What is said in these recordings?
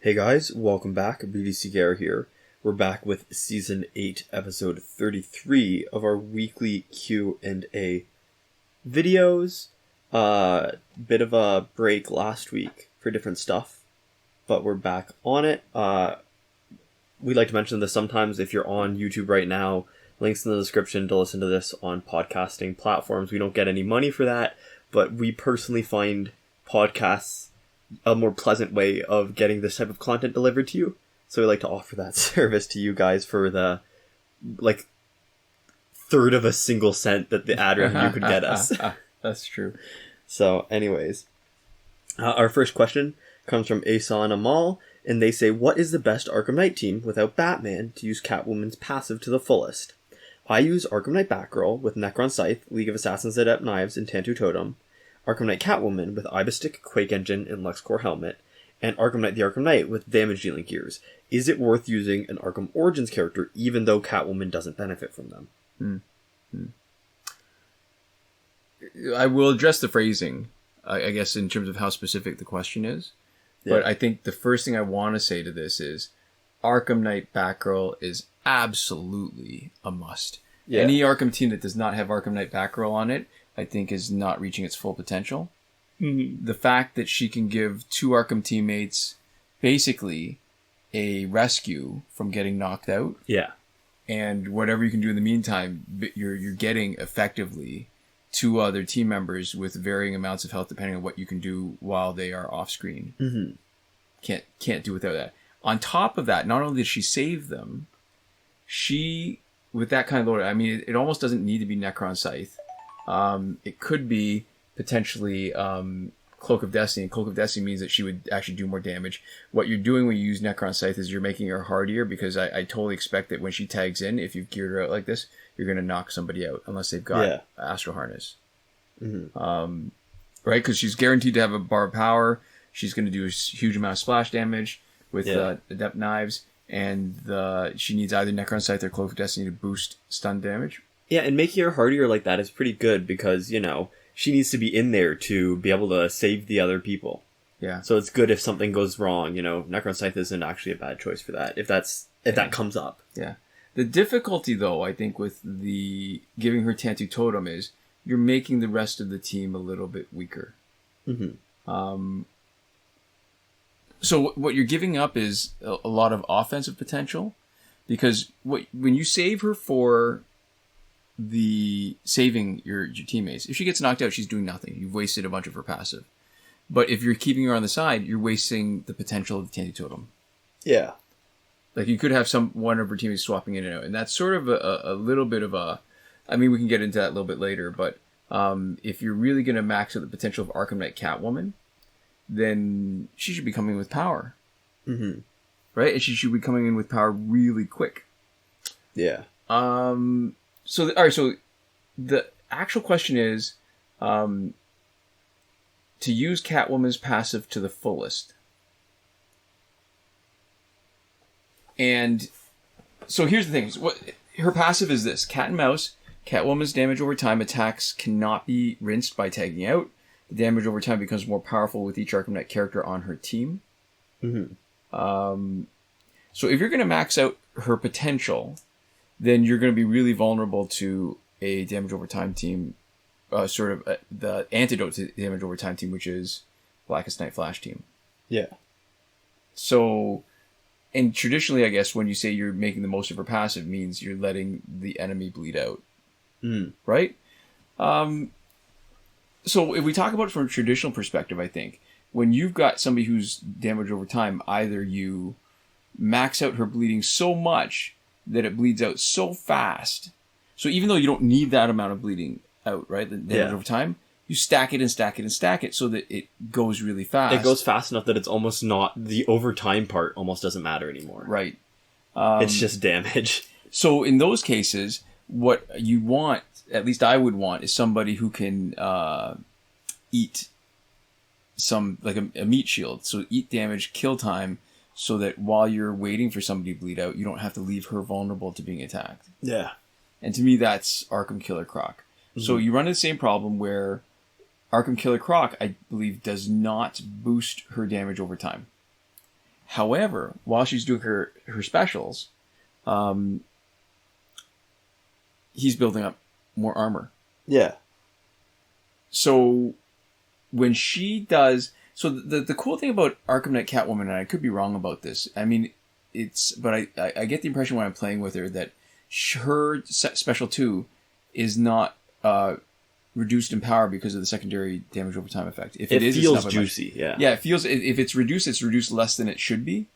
Hey guys, welcome back. BDCKR here. We're back with Season 8, Episode 33 of our weekly Q&A videos. Bit of a break last week for different stuff, but we're back on it. We like to mention this sometimes if you're on YouTube right now. Links in the description to listen to this on podcasting platforms. We don't get any money for that, but we personally find podcasts a more pleasant way of getting this type of content delivered to you. So we like to offer that service to you guys for the, third of a single cent that the ad revenue could get us. That's true. So anyways, our first question comes from Asan Amal, and they say, what is the best Arkham Knight team without Batman to use Catwoman's passive to the fullest? I use Arkham Knight Batgirl with Necron Scythe, League of Assassins Adept Knives, and Tantu Totem, Arkham Knight Catwoman with Ibistic, Quake Engine, and LuxCore Helmet, and Arkham Knight the Arkham Knight with damage dealing gears. Is it worth using an Arkham Origins character even though Catwoman doesn't benefit from them? I will address the phrasing, I guess, in terms of how specific the question is. Yeah. But I think the first thing I want to say to this is Arkham Knight Batgirl is absolutely a must. Yeah. Any Arkham team that does not have Arkham Knight Batgirl on it, I think, is not reaching its full potential. Mm-hmm. The fact that she can give two Arkham teammates basically a rescue from getting knocked out. Yeah. And whatever you can do in the meantime, you're getting effectively two other team members with varying amounts of health depending on what you can do while they are off screen. Mm-hmm. Can't do without that. On top of that, not only did she save them, with that kind of load, I mean, it almost doesn't need to be Necron Scythe. It could be potentially Cloak of Destiny. And Cloak of Destiny means that she would actually do more damage. What you're doing when you use Necron Scythe is you're making her hardier, because I totally expect that when she tags in, if you've geared her out like this, you're going to knock somebody out unless they've got Astral Harness. Mm-hmm. Right? Because she's guaranteed to have a bar of power. She's going to do a huge amount of splash damage with Adept Knives, and she needs either Necron Scythe or Cloak of Destiny to boost stun damage. Yeah, and making her hardier like that is pretty good because, she needs to be in there to be able to save the other people. Yeah. So it's good if something goes wrong, Necron Scythe isn't actually a bad choice for that, if that comes up. Yeah. The difficulty, though, I think, with the giving her Tantu Totem is you're making the rest of the team a little bit weaker. Mm-hmm. So what you're giving up is a lot of offensive potential, because when you save her for the saving your teammates, if she gets knocked out, she's doing nothing. You've wasted a bunch of her passive. But if you're keeping her on the side, you're wasting the potential of the Tantu Totem. Yeah. Like, you could have one of her teammates swapping in and out. And that's sort of a little bit of a... I mean, we can get into that a little bit later, but if you're really going to max out the potential of Arkham Knight Catwoman, then she should be coming in with power. Mm-hmm. Right? And she should be coming in with power really quick. Yeah. So the actual question is to use Catwoman's passive to the fullest. And so here's the thing. Her passive is this. Cat and mouse. Catwoman's damage over time attacks cannot be rinsed by tagging out. The damage over time becomes more powerful with each Arkham Knight character on her team. Mm-hmm. So if you're going to max out her potential, then you're going to be really vulnerable to a damage over time team, the antidote to damage over time team, which is Blackest Night Flash team. Yeah. So... And traditionally, I guess, when you say you're making the most of her passive, means you're letting the enemy bleed out. Right? So if we talk about it from a traditional perspective, I think, when you've got somebody who's damaged over time, either you max out her bleeding so much that it bleeds out so fast. So even though you don't need that amount of bleeding out, right, the damage over time, you stack it and stack it and stack it so that it goes really fast. It goes fast enough that it's almost not... The overtime part almost doesn't matter anymore. Right. It's just damage. So in those cases, what you want, at least I would want, is somebody who can eat some... Like a meat shield. So eat damage, kill time, so that while you're waiting for somebody to bleed out, you don't have to leave her vulnerable to being attacked. Yeah. And to me, that's Arkham Killer Croc. Mm-hmm. So you run into the same problem where Arkham Killer Croc, I believe, does not boost her damage over time. However, while she's doing her specials, he's building up more armor. Yeah. So when she does... So the cool thing about Arkham Knight Catwoman, and I could be wrong about this, I mean, but I get the impression when I'm playing with her that her special 2 is not reduced in power because of the secondary damage over time effect. If it is, feels juicy, yeah. Yeah, it feels... If it's reduced less than it should be.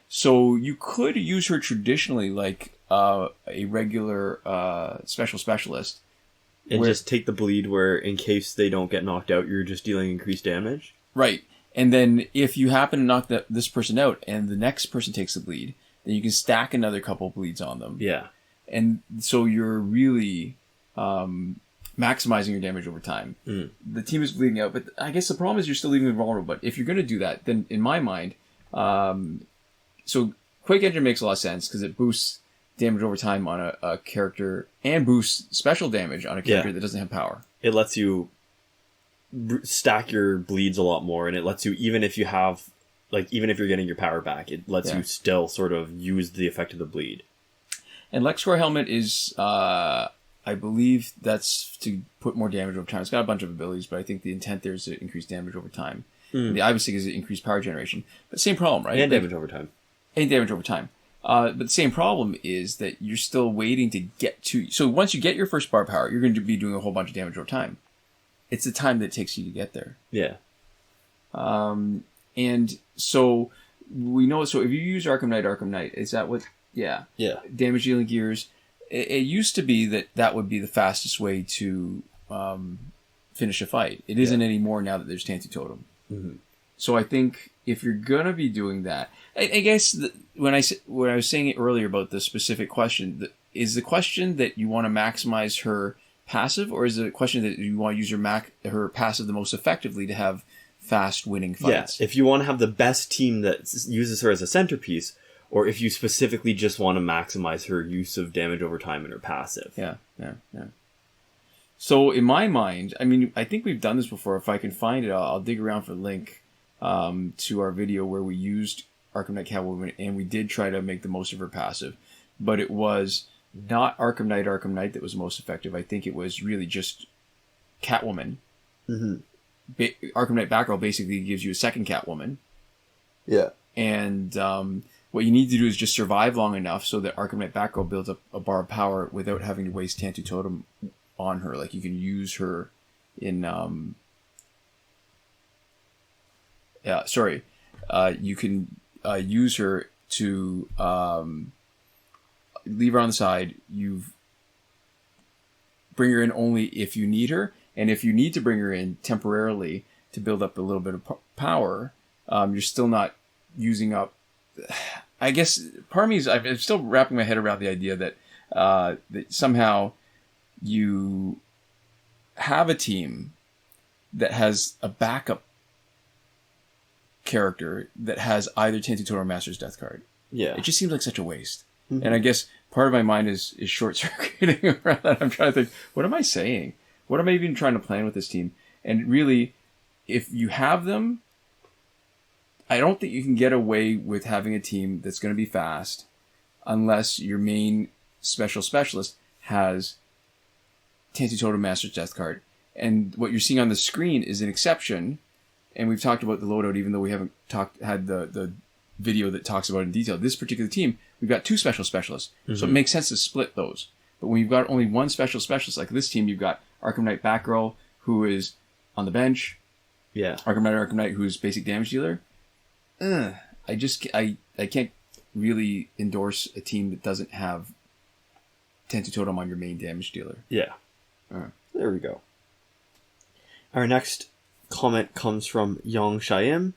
So you could use her traditionally like a regular specialist. And just take the bleed where, in case they don't get knocked out, you're just dealing increased damage. Right. And then if you happen to knock this person out and the next person takes the bleed, then you can stack another couple bleeds on them. Yeah. And so you're really maximizing your damage over time. Mm. The team is bleeding out, but I guess the problem is you're still leaving them vulnerable. But if you're going to do that, then in my mind, so Quake Engine makes a lot of sense because it boosts damage over time on a character and boosts special damage on a character that doesn't have power. It lets you stack your bleeds a lot more, and it lets you, even if you're getting your power back, it lets you still sort of use the effect of the bleed. And LexCorp Helmet is, I believe that's to put more damage over time. It's got a bunch of abilities, but I think the intent there is to increase damage over time. Mm. The Ivy Stick is to increase power generation. But same problem, right? And damage over time. And damage over time. But the same problem is that you're still waiting to get to... So once you get your first bar power, you're going to be doing a whole bunch of damage over time. It's the time that it takes you to get there. Yeah. And so we know... So if you use Arkham Knight, is that what... Yeah. Yeah. Damage dealing gears. It used to be that would be the fastest way to finish a fight. It isn't anymore now that there's Tantu Totem. Mm-hmm. So I think if you're going to be doing that... I guess when I was saying it earlier about the specific question, is the question that you want to maximize her passive, or is it a question that you want to use her passive the most effectively to have fast winning fights? Yeah, if you want to have the best team that uses her as a centerpiece, or if you specifically just want to maximize her use of damage over time in her passive. Yeah. So in my mind, I mean, I think we've done this before. If I can find it, I'll dig around for a link to our video where we used Arkham Knight Catwoman, and we did try to make the most of her passive, but it was not Arkham Knight that was most effective. I think it was really just Catwoman. Mm-hmm. Arkham Knight Batgirl basically gives you a second Catwoman. Yeah. And what you need to do is just survive long enough so that Arkham Knight Batgirl builds up a bar of power without having to waste Tantu Totem on her. Like, you can use her in... you can use her to leave her on the side. You bring her in only if you need her, and if you need to bring her in temporarily to build up a little bit of power, you're still not using up. I guess part of me is I'm still wrapping my head around the idea that that somehow you have a team that has a backup character that has either Tantu Totem or Master's Death card. Yeah. It just seems like such a waste. Mm-hmm. And I guess part of my mind is short-circuiting around that. I'm trying to think, what am I saying? What am I even trying to plan with this team? And really, if you have them, I don't think you can get away with having a team that's going to be fast unless your main specialist has Tantu Totem Master's Death card. And what you're seeing on the screen is an exception. And we've talked about the loadout, even though we haven't had the video that talks about it in detail. This particular team, we've got two specialists. Mm-hmm. So it makes sense to split those. But when you've got only one specialist, like this team, you've got Arkham Knight Batgirl, who is on the bench. Yeah. Arkham Knight, who's basic damage dealer. I can't really endorse a team that doesn't have Tantu Totem on your main damage dealer. Yeah. There we go. Our next comment comes from Yang Cheyenne,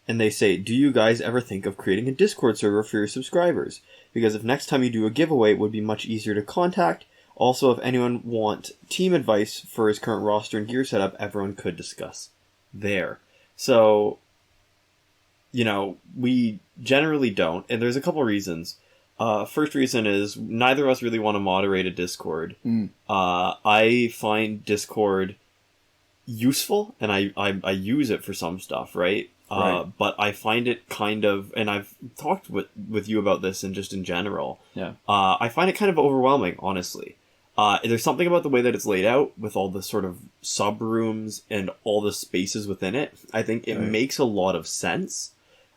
and they say, do you guys ever think of creating a Discord server for your subscribers? Because if next time you do a giveaway, it would be much easier to contact. Also, if anyone want team advice for his current roster and gear setup, everyone could discuss there. So, we generally don't, and there's a couple reasons. First reason is neither of us really want to moderate a Discord. I find Discord useful, and I use it for some stuff, right? Right. But I find it kind of, and I've talked with you about this and just in general. Yeah. I find it kind of overwhelming, honestly. There's something about the way that it's laid out with all the sort of sub rooms and all the spaces within it. I think it makes a lot of sense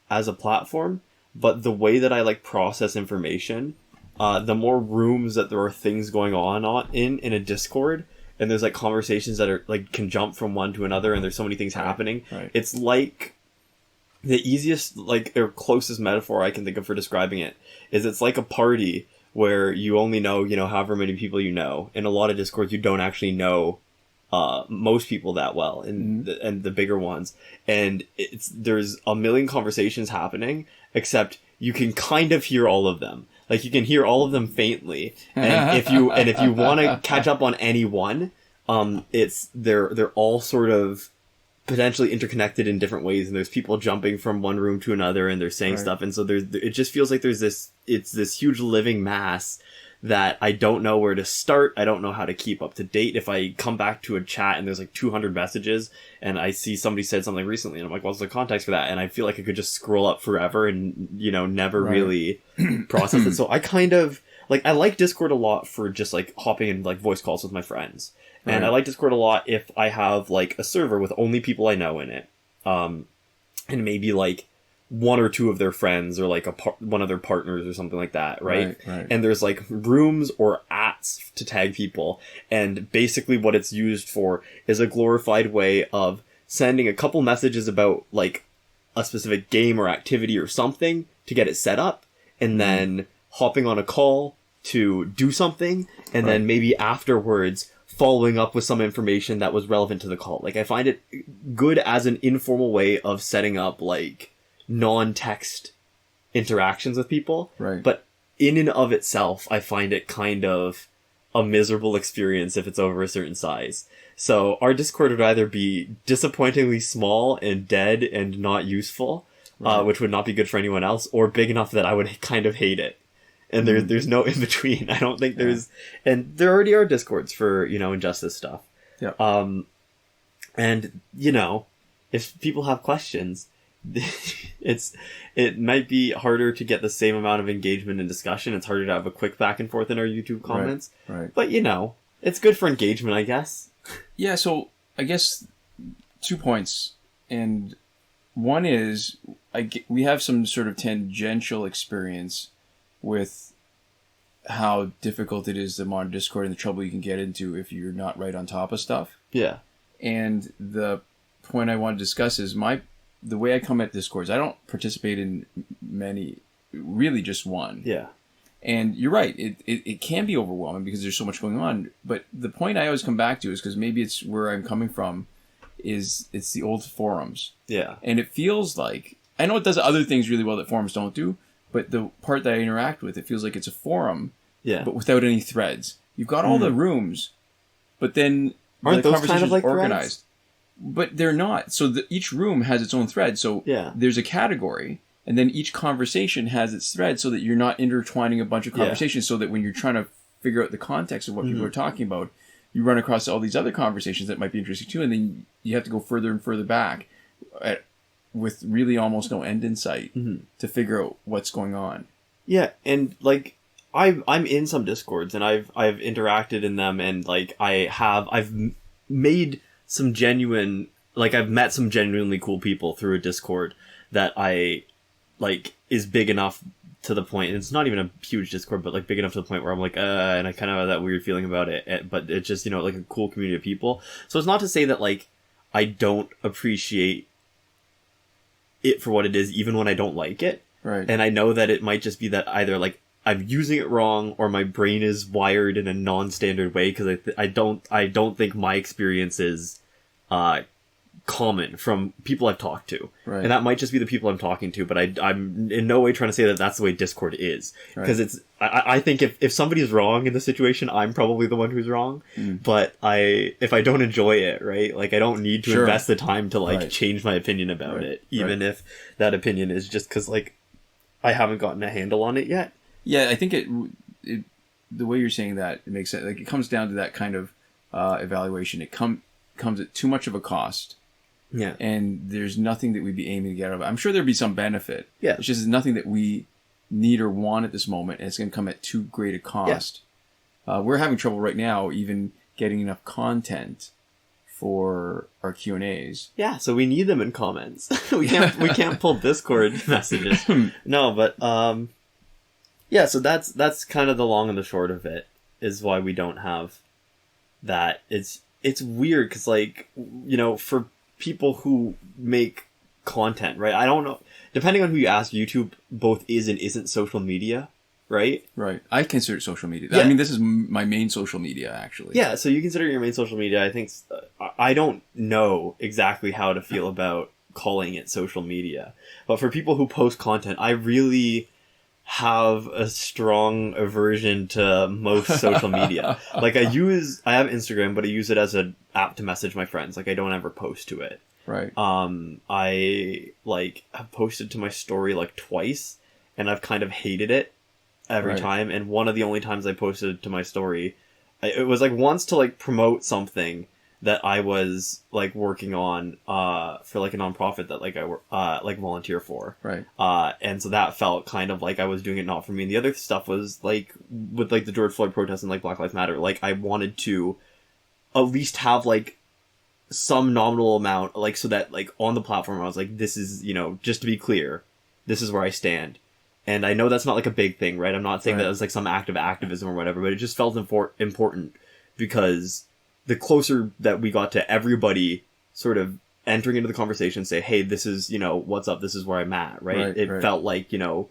as a platform, but the way that I like process information, the more rooms that there are things going on in a Discord, and there's like conversations that are like can jump from one to another, and there's so many things happening. Right. It's like the easiest, like, or closest metaphor I can think of for describing it is it's like a party where you only know, however many people you know. In a lot of Discords, you don't actually know most people that well, and the bigger ones. And there's a million conversations happening, except you can kind of hear all of them. Like, you can hear all of them faintly. And if you want to catch up on any one, they're all sort of potentially interconnected in different ways, and there's people jumping from one room to another, and they're saying stuff, and so it just feels like it's this huge living mass that I don't know where to start. I don't know how to keep up to date. If I come back to a chat and there's like 200 messages, and I see somebody said something recently, and I'm like, what's the context for that? And I feel like I could just scroll up forever and never really process it. So I kind of like, I like Discord a lot for just like hopping in like voice calls with my friends. And I like Discord a lot if I have, like, a server with only people I know in it. And maybe, like, one or two of their friends or, like, one of their partners or something like that, right? And there's, like, rooms or ats to tag people. And basically what it's used for is a glorified way of sending a couple messages about, like, a specific game or activity or something to get it set up. And then hopping on a call to do something. And then maybe afterwards following up with some information that was relevant to the call. Like, I find it good as an informal way of setting up, like, non-text interactions with people. Right. But in and of itself, I find it kind of a miserable experience if it's over a certain size. So our Discord would either be disappointingly small and dead and not useful, which would not be good for anyone else, or big enough that I would kind of hate it. And there's no in between. I don't think there's, and there already are Discords for, Injustice stuff. Yeah. And, if people have questions, it might be harder to get the same amount of engagement and discussion. It's harder to have a quick back and forth in our YouTube comments. Right. But, it's good for engagement, I guess. Yeah. So I guess 2 points. And one is we have some sort of tangential experience with how difficult it is to monitor Discord and the trouble you can get into if you're not right on top of stuff. Yeah. And the point I want to discuss is the way I come at Discords. I don't participate in many, really just one. Yeah. And you're right. It can be overwhelming because there's so much going on. But the point I always come back to is, because maybe it's where I'm coming from, is it's the old forums. Yeah. And it feels like, I know it does other things really well that forums don't do, but the part that I interact with, it feels like it's a forum, but without any threads. You've got all the rooms, but then aren't the those kind of like organized. threads? But they're not. So each room has its own thread. So there's a category, and then each conversation has its thread, so that you're not intertwining a bunch of conversations, so that when you're trying to figure out the context of what people are talking about, you run across all these other conversations that might be interesting too, and then you have to go further and further back with really almost no end in sight to figure out what's going on. Yeah, and like I'm in some Discords, and I've interacted in them, and like I've made some genuine, like I've met some genuinely cool people through a Discord that I like is big enough to the point, and it's not even a huge Discord, but like big enough to the point where I'm like, and I kind of have that weird feeling about it, but it's just, like a cool community of people. So it's not to say that like I don't appreciate it for what it is, even when I don't like it. Right. And I know that it might just be that either like I'm using it wrong, or my brain is wired in a non-standard way, because I don't think my experience is common from people I've talked to. Right. And that might just be the people I'm talking to, but I'm in no way trying to say that that's the way Discord is. Because I think if somebody's wrong in the situation, I'm probably the one who's wrong. But if I don't enjoy it, right, like I don't need to invest the time to like change my opinion about it, even if that opinion is just because like I haven't gotten a handle on it yet. Yeah, I think it the way you're saying that, it makes sense. Like it comes down to that kind of evaluation. It comes at too much of a cost Yeah. And there's nothing that we'd be aiming to get out of it. I'm sure there'd be some benefit. Yeah. It's just nothing that we need or want at this moment, and it's going to come at too great a cost. Yeah. We're having trouble right now even getting enough content for our Q&As. Yeah, so we need them in comments. we can't pull Discord messages. No, but yeah, so that's kind of the long and the short of it, is why we don't have that. It's weird because, like, you know, for people who make content, right? I don't know. Depending on who you ask, YouTube both is and isn't social media, right? Right. I consider it social media. Yeah. I mean, this is my main social media, actually. Yeah, so you consider it your main social media. I think I don't know exactly how to feel about calling it social media. But for people who post content, I really have a strong aversion to most social media. Like, I have Instagram, but I use it as an app to message my friends. Like, I don't ever post to it. Right. I like have posted to my story like twice, and I've kind of hated it every time. And one of the only times I posted to my story, it was like once to like promote something that I was like working on for like a nonprofit that like I like volunteer for. Right. And so that felt kind of like I was doing it not for me. And the other stuff was like with like the George Floyd protests and like Black Lives Matter. Like, I wanted to at least have like some nominal amount, like, so that like on the platform I was like, this is, you know, just to be clear, this is where I stand. And I know that's not like a big thing, right? I'm not saying that it was like some act of activism or whatever, but it just felt important because the closer that we got to everybody sort of entering into the conversation, say, hey, this is, you know, what's up, this is where I'm at, right? It felt like, you know,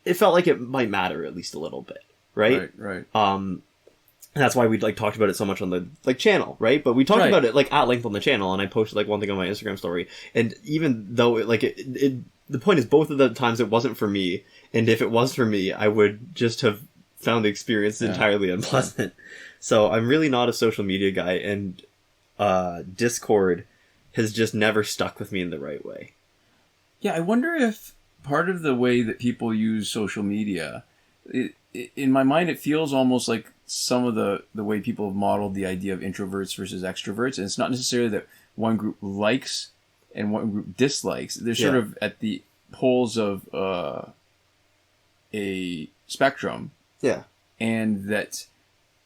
it felt like it might matter at least a little bit, right? Right. And that's why we like talked about it so much on the like channel, right? But we talked about it like at length on the channel, and I posted like one thing on my Instagram story. And even though the point is, both of the times it wasn't for me, and if it was for me, I would just have found the experience entirely unpleasant. So I'm really not a social media guy, and Discord has just never stuck with me in the right way. Yeah, I wonder if part of the way that people use social media, in my mind, it feels almost like some of the way people have modeled the idea of introverts versus extroverts. And it's not necessarily that one group likes and one group dislikes. They're sort of at the poles of a spectrum. Yeah. And that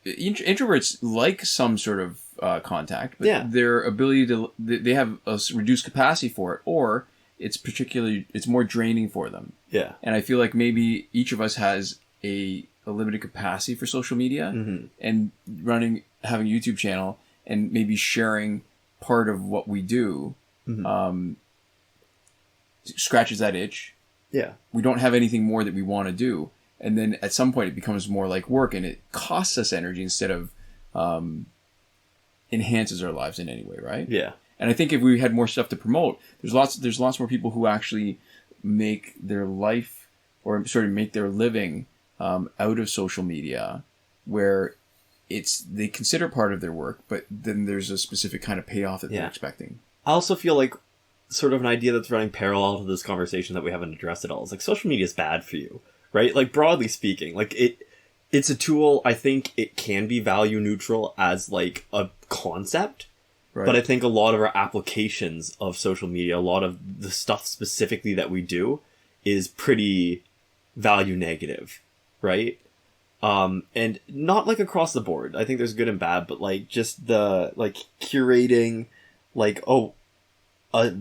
introverts like some sort of contact, but their ability to, they have a reduced capacity for it, or it's more draining for them. Yeah. And I feel like maybe each of us has a limited capacity for social media, and having a YouTube channel and maybe sharing part of what we do scratches that itch. Yeah. We don't have anything more that we want to do. And then at some point it becomes more like work, and it costs us energy instead of enhances our lives in any way, right? Yeah. And I think if we had more stuff to promote, there's lots more people who actually make their life, or sort of make their living out of social media, where they consider part of their work, but then there's a specific kind of payoff that they're expecting. I also feel like sort of an idea that's running parallel to this conversation that we haven't addressed at all is like, social media is bad for you, right? Like, broadly speaking, like it's a tool. I think it can be value neutral as like a concept, right? But I think a lot of our applications of social media, a lot of the stuff specifically that we do, is pretty value negative, right? And not like across the board. I think there's good and bad, but like just the like curating, like, a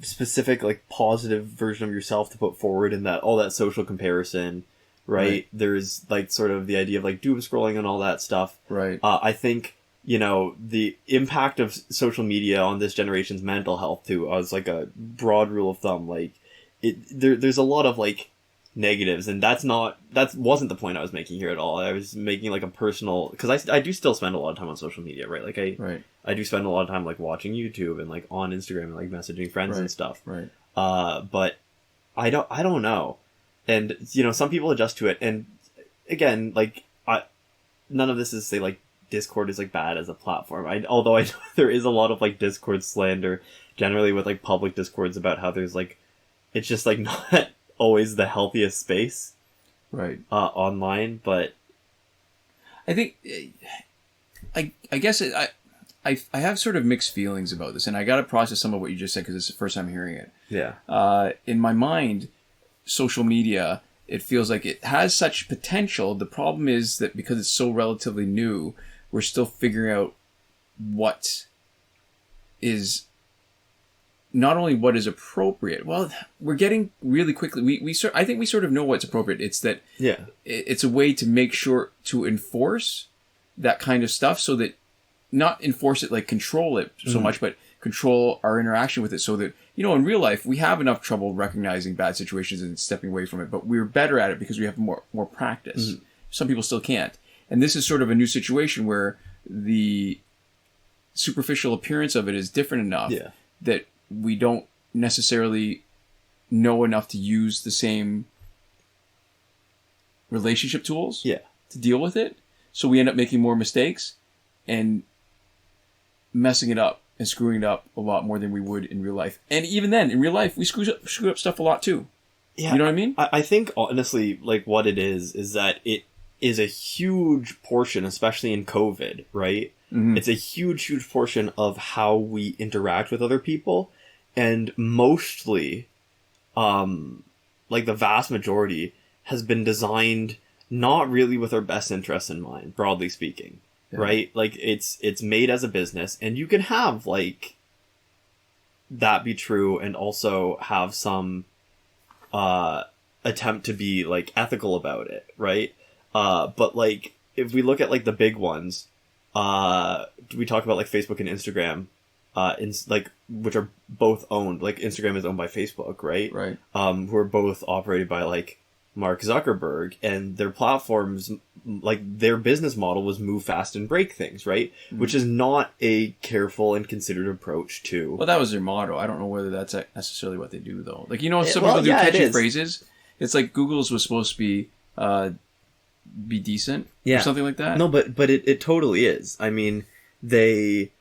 specific like positive version of yourself to put forward in that all that social comparison, right? There's like sort of the idea of like doom scrolling and all that stuff, right? I think, you know, the impact of social media on this generation's mental health too, as like a broad rule of thumb, like there's a lot of like negatives, and that wasn't the point I was making here at all. I was making like a personal, because I do still spend a lot of time on social media, right? Like I do spend a lot of time like watching YouTube and like on Instagram and like messaging friends and stuff, right? But I don't know, and you know, some people adjust to it, and again, like none of this is say like Discord is like bad as a platform. Although I know there is a lot of like Discord slander generally with like public Discords about how there's like, it's just like not always the healthiest space, right? Online, but I think I guess I have sort of mixed feelings about this, and I got to process some of what you just said because it's the first time hearing it. Yeah. In my mind, social media, it feels like it has such potential. The problem is that because it's so relatively new, we're still figuring out what is not only what is appropriate. Well, we're getting really quickly. I think we sort of know what's appropriate. It's that it's a way to make sure to enforce that kind of stuff, so that not enforce it like control it so much, but control our interaction with it, so that, you know, in real life we have enough trouble recognizing bad situations and stepping away from it, but we're better at it because we have more practice. Some people still can't, and this is sort of a new situation where the superficial appearance of it is different enough that we don't necessarily know enough to use the same relationship tools to deal with it. So we end up making more mistakes and messing it up and screwing it up a lot more than we would in real life. And even then, in real life, we screw up stuff a lot too. Yeah, you know what I mean? I think, honestly, like, what it is that it is a huge portion, especially in COVID, right? It's a huge portion of how we interact with other people. And mostly, like, the vast majority has been designed not really with our best interests in mind, broadly speaking, right? Like, it's made as a business, and you can have, like, that be true and also have some attempt to be, like, ethical about it, right? But, like, if we look at, like, the big ones, we talk about, like, Facebook and Instagram, which are both owned, like, Instagram is owned by Facebook, right? Right. Who are both operated by, like, Mark Zuckerberg, and their platforms, like, their business model was move fast and break things, right? Which is not a careful and considered approach to... Well, that was their motto. I don't know whether that's necessarily what they do, though. Like, you know, some people do catchy phrases. It's like Google's was supposed to be decent or something like that. No, but it totally is. I mean, they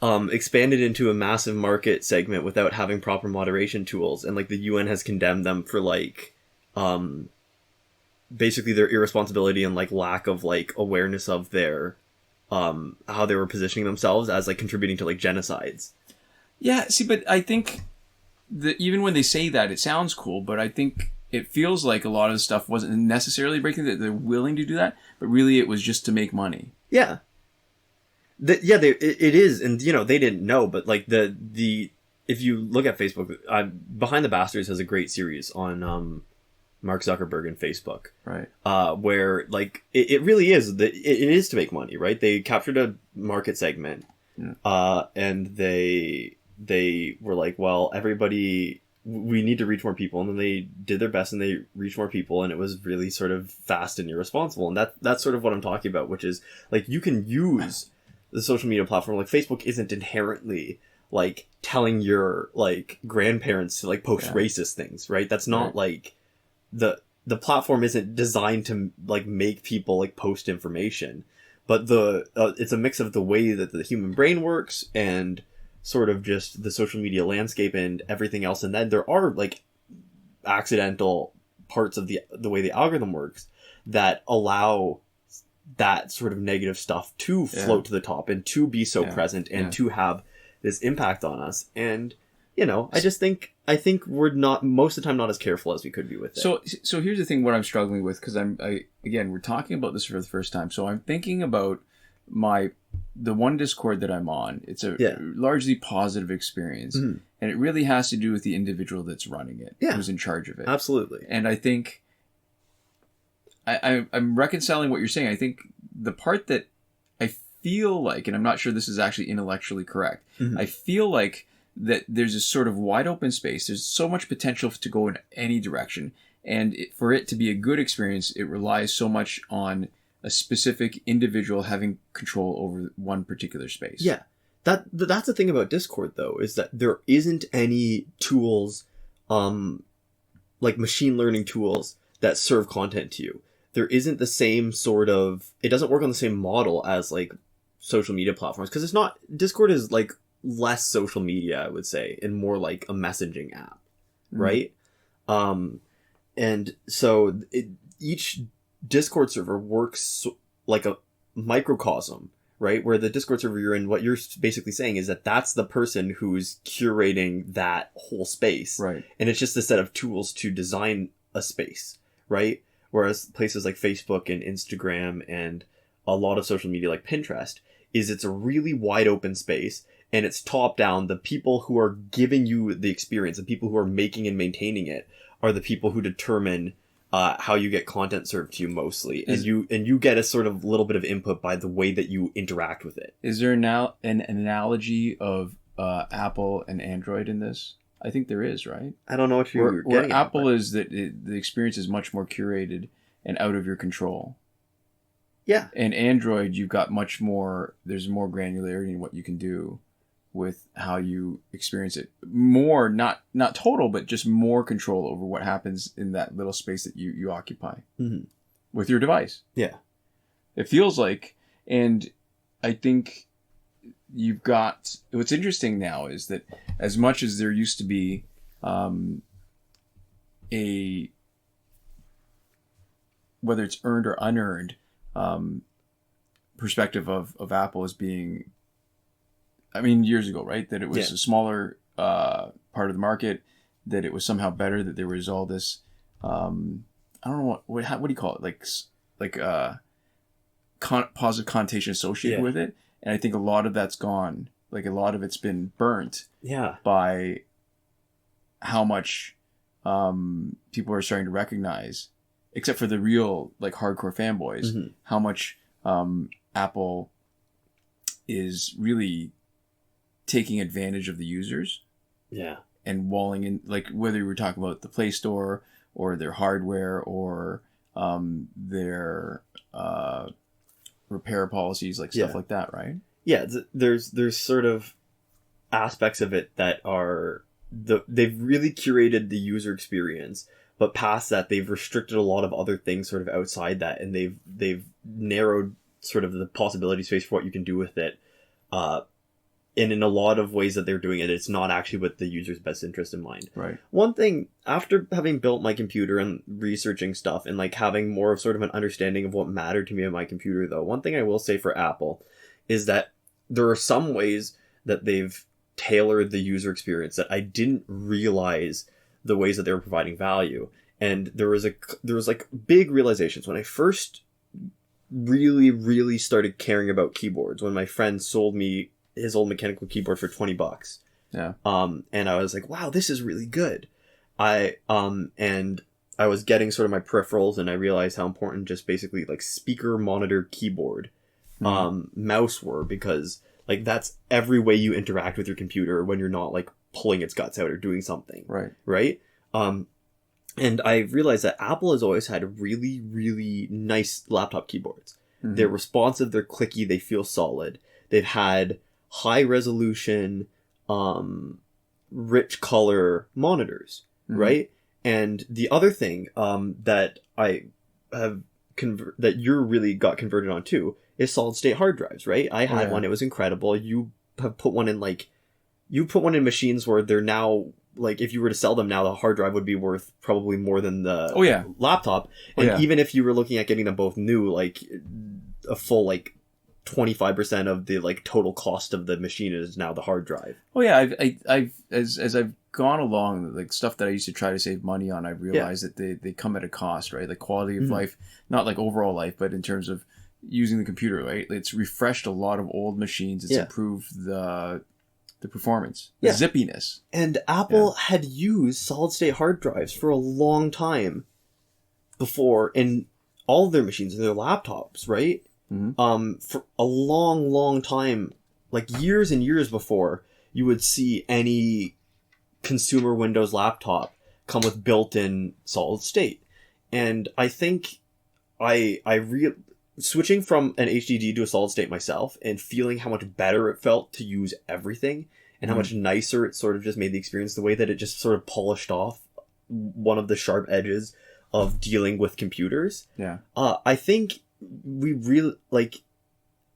expanded into a massive market segment without having proper moderation tools, and, like, the UN has condemned them for, like, basically their irresponsibility and, like, lack of, like, awareness of their how they were positioning themselves as, like, contributing to, like, genocides. Yeah, see, but I think that even when they say that, it sounds cool, but I think it feels like a lot of the stuff wasn't necessarily breaking, that they're willing to do that, but really it was just to make money. Yeah. It is, and, you know, they didn't know, but, like, the if you look at Facebook, Behind the Bastards has a great series on Mark Zuckerberg and Facebook, right? Where, like, it really is it is to make money, right? They captured a market segment, and they were like, well, everybody, we need to reach more people, and then they did their best and they reached more people, and it was really sort of fast and irresponsible, and that's sort of what I'm talking about, which is, like, you can use the social media platform, like, Facebook isn't inherently, like, telling your, like, grandparents to, like, post racist things, right? That's not like the platform isn't designed to, like, make people, like, post information, but it's a mix of the way that the human brain works and sort of just the social media landscape and everything else. And then there are, like, accidental parts of the way the algorithm works that allow that sort of negative stuff to float to the top and to be so present and to have this impact on us. And, you know, I think we're not, most of the time, not as careful as we could be with it. So here's the thing, what I'm struggling with, because again, we're talking about this for the first time. So I'm thinking about the one Discord that I'm on. It's a largely positive experience. And it really has to do with the individual that's running it, who's in charge of it. Absolutely. And I think I'm reconciling what you're saying. I think the part that I feel like, and I'm not sure this is actually intellectually correct, I feel like that there's a sort of wide open space. There's so much potential to go in any direction. And for it to be a good experience, it relies so much on a specific individual having control over one particular space. Yeah. That's the thing about Discord, though, is that there isn't any tools, like machine learning tools that serve content to you. There isn't the same sort of, it doesn't work on the same model as, like, social media platforms. Because Discord is, like, less social media, I would say, and more like a messaging app, right? And so each Discord server works like a microcosm, right? Where the Discord server you're in, what you're basically saying is that that's the person who's curating that whole space. Right. And it's just a set of tools to design a space, right? Whereas places like Facebook and Instagram and a lot of social media like Pinterest it's a really wide open space, and it's top down. The people who are giving you the experience, the people who are making and maintaining it, are the people who determine how you get content served to you mostly, and you get a sort of little bit of input by the way that you interact with it. Is there now an analogy of Apple and Android in this? I think there is, right? I don't know what you're getting where at, Apple is that the experience is much more curated and out of your control. Yeah. And Android, you've got much more, there's more granularity in what you can do with how you experience it. More, not total, but just more control over what happens in that little space that you occupy with your device. Yeah. It feels like, and I think you've got, what's interesting now is that as much as there used to be whether it's earned or unearned, perspective of Apple as being, I mean, years ago, right? That it was a smaller part of the market, that it was somehow better, that there was all this, I don't know what do you call it? Like positive connotation associated with it. And I think a lot of that's gone. Like a lot of it's been burnt by how much people are starting to recognize, except for the real like hardcore fanboys, how much Apple is really taking advantage of the users. Yeah. And walling in, like whether we were talking about the Play Store or their hardware or their repair policies, like stuff like that, right? Yeah, there's sort of aspects of it that are they've really curated the user experience. But past that, they've restricted a lot of other things sort of outside that, and they've narrowed sort of the possibility space for what you can do with it. And in a lot of ways that they're doing it, it's not actually with the user's best interest in mind. Right. One thing, after having built my computer and researching stuff and like having more of sort of an understanding of what mattered to me on my computer, though, one thing I will say for Apple is that there are some ways that they've tailored the user experience that I didn't realize the ways that they were providing value. And there was like big realizations when I first really started caring about keyboards, when my friend sold me his old mechanical keyboard for $20. Yeah. And I was like, wow, this is really good. And I was getting sort of my peripherals, and I realized how important just basically like speaker, monitor, keyboard, mouse were, because like that's every way you interact with your computer when you're not like pulling its guts out or doing something. Right. And I realized that Apple has always had really nice laptop keyboards. They're responsive, they're clicky, they feel solid. They've had high resolution, rich color monitors, right? And the other thing that I have that you're really got converted on too is solid state hard drives, right? I had one, it was incredible. You have put one in machines where they're now, like, if you were to sell them now, the hard drive would be worth probably more than the laptop. And even if you were looking at getting them both new, like a full like 25% of the like total cost of the machine is now the hard drive. Oh yeah, I've as I've gone along, like stuff that I used to try to save money on, I realized that they come at a cost, right? Like quality of life, not like overall life, but in terms of using the computer, right? It's refreshed a lot of old machines. It's improved the performance, the zippiness. And Apple had used solid state hard drives for a long time before in all of their machines and their laptops, right? For a long time, like years and years before you would see any consumer Windows laptop come with built-in solid state. And I think switching from an HDD to a solid state myself and feeling how much better it felt to use everything and how much nicer it sort of just made the experience, the way that it just sort of polished off one of the sharp edges of dealing with computers. I think we really, like,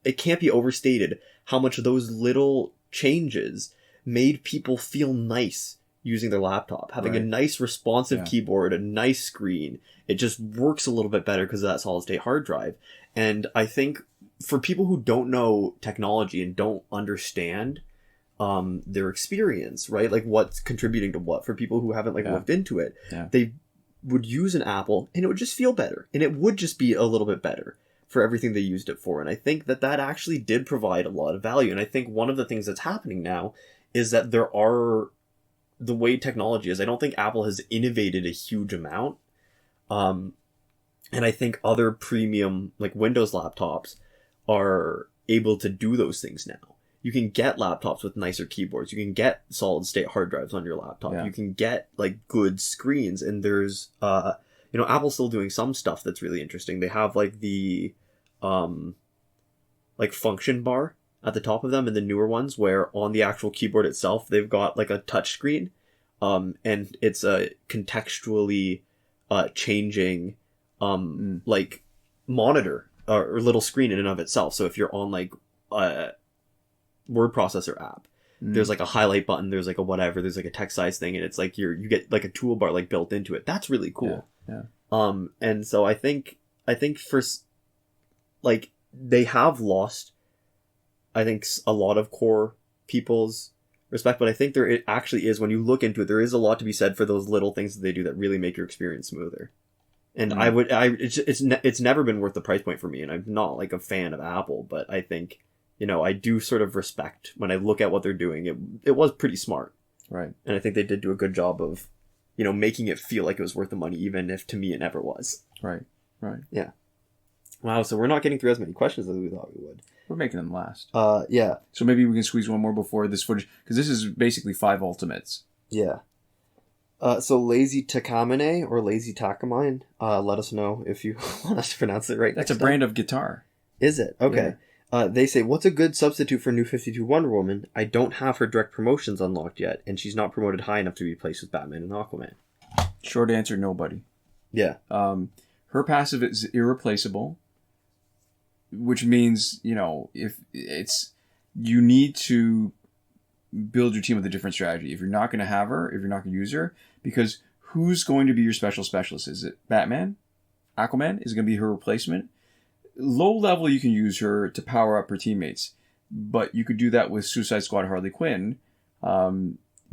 it can't be overstated how much those little changes made people feel nice using their laptop. Having a nice responsive keyboard, a nice screen, it just works a little bit better because of that solid state hard drive. And I think for people who don't know technology and don't understand their experience, right? Like what's contributing to what, for people who haven't looked into it, they would use an Apple and it would just feel better, and it would just be a little bit better for everything they used it for. And I think that actually did provide a lot of value. And I think one of the things that's happening now is that the way technology is, I don't think Apple has innovated a huge amount. And I think other premium Windows laptops are able to do those things now. You can get laptops with nicer keyboards. You can get solid state hard drives on your laptop. Yeah. You can get good screens, and there's Apple's still doing some stuff that's really interesting. They have the function bar at the top of them in the newer ones, where on the actual keyboard itself they've got a touch screen, and it's a contextually changing monitor or little screen in and of itself. So if you're on a word processor app, there's a highlight button, there's a whatever, there's a text size thing, and it's you get a toolbar built into it. That's really cool. Yeah. And so I think for they have lost, I think, a lot of core people's respect, but I think it actually is, when you look into it, there is a lot to be said for those little things that they do that really make your experience smoother. And it's never been worth the price point for me, and I'm not a fan of Apple, but I think, I do sort of respect when I look at what they're doing. It was pretty smart. Right. And I think they did do a good job of, making it feel like it was worth the money, even if to me it never was. Right. Yeah. Wow, so we're not getting through as many questions as we thought we would. We're making them last. Yeah. So maybe we can squeeze one more before this footage, because this is basically 5 ultimates. Yeah. So Lazy Takamine or Lazy Takamine, let us know if you want us to pronounce it right. That's a brand of guitar. Is it? Okay. Yeah. They say, what's a good substitute for New 52 Wonder Woman? I don't have her direct promotions unlocked yet, and she's not promoted high enough to be replaced with Batman and Aquaman. Short answer, nobody. Yeah. Her passive is irreplaceable, which means, if it's, you need to build your team with a different strategy. If you're not going to have her, if you're not going to use her, because who's going to be your specialist? Is it Batman? Aquaman? Is it going to be her replacement? Low level, you can use her to power up her teammates, but you could do that with Suicide Squad Harley Quinn,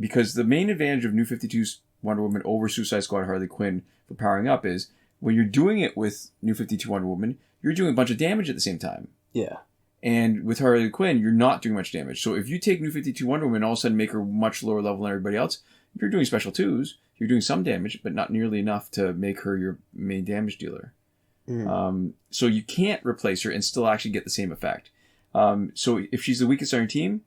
because the main advantage of New 52's Wonder Woman over Suicide Squad Harley Quinn for powering up is, when you're doing it with New 52 Wonder Woman, you're doing a bunch of damage at the same time. Yeah. And with Harley Quinn, you're not doing much damage. So if you take New 52 Wonder Woman and all of a sudden make her much lower level than everybody else, you're doing special twos. You're doing some damage, but not nearly enough to make her your main damage dealer. So you can't replace her and still actually get the same effect. So if she's the weakest on your team,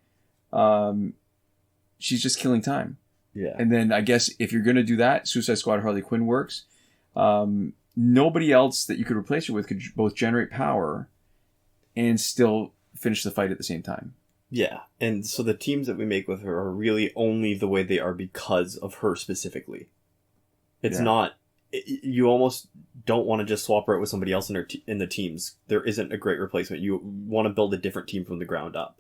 she's just killing time. Yeah. And then I guess if you're going to do that, Suicide Squad Harley Quinn works. Nobody else that you could replace her with could both generate power and still finish the fight at the same time. Yeah, and so the teams that we make with her are really only the way they are because of her specifically. It's not... You almost don't want to just swap her out with somebody else in the teams. There isn't a great replacement. You want to build a different team from the ground up.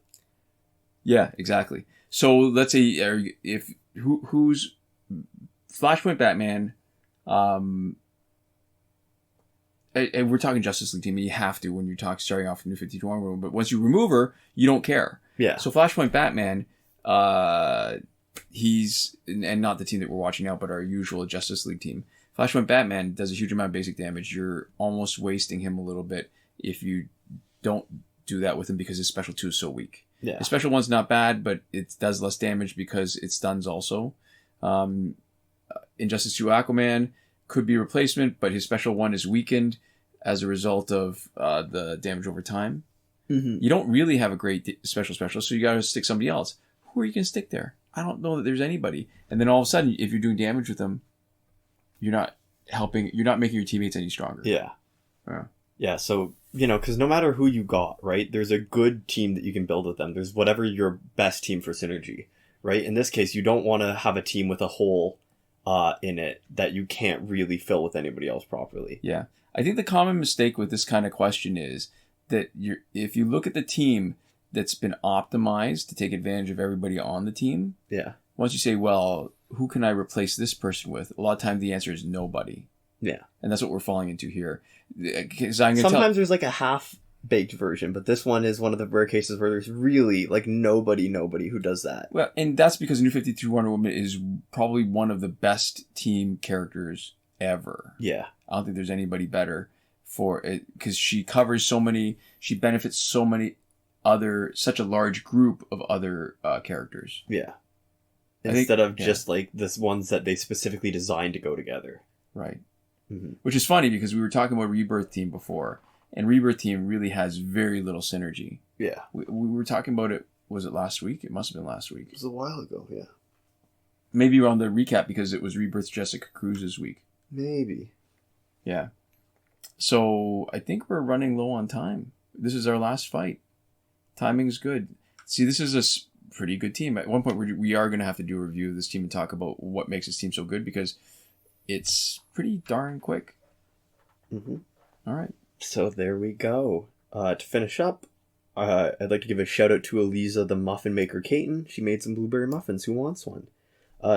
Yeah, exactly. So let's say who's Flashpoint Batman... and we're talking Justice League team, and you have to when you're starting off in New 52 Wonder Woman, but once you remove her, you don't care. Yeah. So Flashpoint Batman, he's, and not the team that we're watching now, but our usual Justice League team. Flashpoint Batman does a huge amount of basic damage. You're almost wasting him a little bit if you don't do that with him, because his special 2 is so weak. Yeah. His special 1's not bad, but it does less damage because it stuns also. Injustice 2 Aquaman could be a replacement, but his special 1 is weakened as a result of the damage over time. Mm-hmm. You don't really have a great specialist, so you got to stick somebody else. Who are you going to stick there? I don't know that there's anybody. And then all of a sudden, if you're doing damage with them, you're not making your teammates any stronger. Yeah. Yeah, so, because no matter who you got, right, there's a good team that you can build with them. There's whatever your best team for synergy, right? In this case, you don't want to have a team with a hole in it that you can't really fill with anybody else properly. Yeah. I think the common mistake with this kind of question is that if you look at the team that's been optimized to take advantage of everybody on the team, once you say, well, who can I replace this person with? A lot of times the answer is nobody. Yeah. And that's what we're falling into here. Sometimes there's a half baked version, but this one is one of the rare cases where there's really like nobody who does that. Well, and that's because New 52 Wonder Woman is probably one of the best team characters ever. Yeah. I don't think there's anybody better for it because she covers so many, she benefits so many such a large group of other characters. Yeah. Instead of just like this ones that they specifically designed to go together. Right. Mm-hmm. Which is funny because we were talking about Rebirth Team before, and Rebirth Team really has very little synergy. Yeah. We were talking about it, was it last week? It must have been last week. It was a while ago, yeah. Maybe on the recap because it was Rebirth Jessica Cruz's week. Maybe. Yeah. So I think we're running low on time. This is our last fight. Timing's good. See, this is a pretty good team. At one point, we are going to have to do a review of this team and talk about what makes this team so good because it's pretty darn quick. Mm-hmm. All right. So there we go. To finish up, I'd like to give a shout out to Eliza the Muffin Maker Caton. She made some blueberry muffins. Who wants one?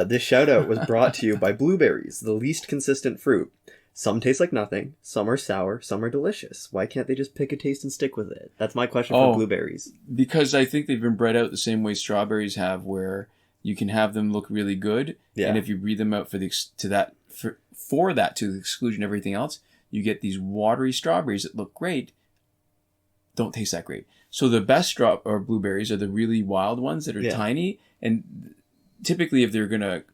This shout out was brought to you by blueberries, the least consistent fruit. Some taste like nothing, some are sour, some are delicious. Why can't they just pick a taste and stick with it? That's my question for blueberries. Because I think they've been bred out the same way strawberries have, where you can have them look really good, and if you breed them out to the exclusion of everything else, you get these watery strawberries that look great, don't taste that great. So the best blueberries are the really wild ones that are tiny, and typically if they're gonna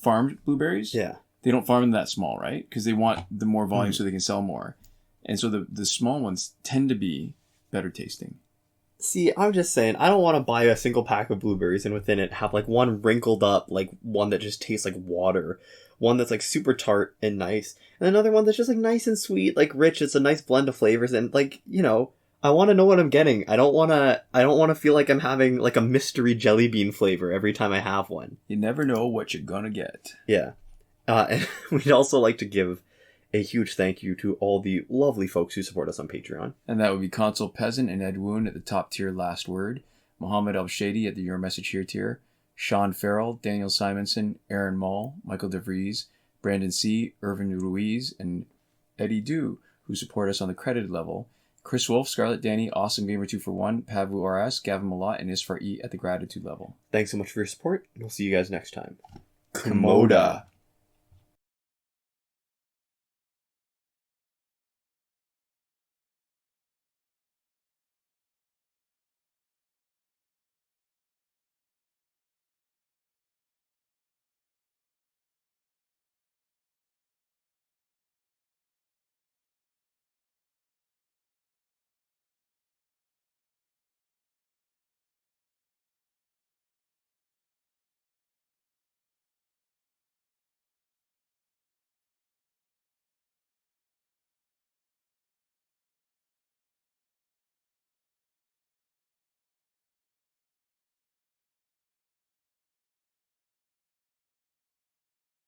farm blueberries, they don't farm them that small, right? Because they want the more volume so they can sell more, and so the small ones tend to be better tasting. See, I'm just saying, I don't want to buy a single pack of blueberries and within it have like one wrinkled up, like one that just tastes like water, one that's like super tart and nice, and another one that's just like nice and sweet, like rich. It's a nice blend of flavors, and like, you know, I want to know what I'm getting. I don't want to feel like I'm having like a mystery jelly bean flavor every time I have one. You never know what you're gonna get. Yeah. And we'd also like to give a huge thank you to all the lovely folks who support us on Patreon. And that would be Consul Peasant and Edwoon at the top tier last word, Mohammed Albshaiti at the Your Message Here tier, Shawn Farrell, Daniel Simonson, Aaron Maule, Michael DeVries, Brandon C., Irvin Ruiz, and Eddydoo, who support us on the credited level, Chris Wolf, Scarlet Danny, Awesome Gamer 2for1, Pavu RS, Gavin Malott, and Isfar E at the gratitude level. Thanks so much for your support, and we'll see you guys next time. Komoda.